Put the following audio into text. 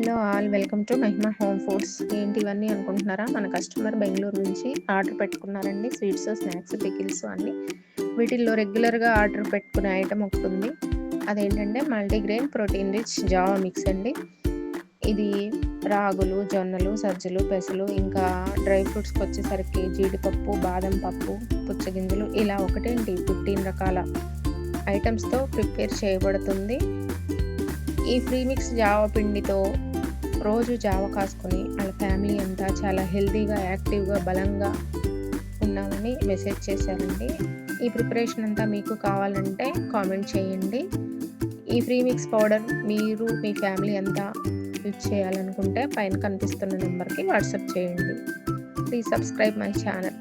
Hello all, welcome to Mahima home foods. ఏంటి ఇవన్నీ అనుకుంటున్నారా? మన కస్టమర్ బెంగళూరు నుంచి ఆర్డర్ పెట్టుకున్నారండి. స్వీట్స్, స్నాక్స్, పికిల్స్ అన్నీ. వీటిల్లో రెగ్యులర్గా ఆర్డర్ పెట్టుకునే ఐటమ్ ఒకటి ఉంది. అదేంటంటే multigrain protein rich Java mix అండి. ఇది రాగులు, జొన్నలు, సజ్జలు, పెసలు, ఇంకా డ్రై ఫ్రూట్స్కి వచ్చేసరికి జీడిపప్పు, బాదం పప్పు, పుచ్చగింజలు, ఇలా ఒకటేంటి 15 రకాల ఐటమ్స్తో ప్రిపేర్ చేయబడుతుంది. ఈ ప్రీమిక్స్ జావా పిండితో రోజు జావా కాసుకొని వాళ్ళ ఫ్యామిలీ అంతా చాలా హెల్తీగా, యాక్టివ్గా, బలంగా ఉన్నామని మెసేజ్ చేశారండి. ఈ ప్రిపరేషన్ అంతా మీకు కావాలంటే కామెంట్ చేయండి. ఈ ప్రీమిక్స్ పౌడర్ మీరు మీ ఫ్యామిలీ అంతా యూజ్ చేయాలనుకుంటే పైన కనిపిస్తున్న నెంబర్కి వాట్సాప్ చేయండి. Please subscribe my channel.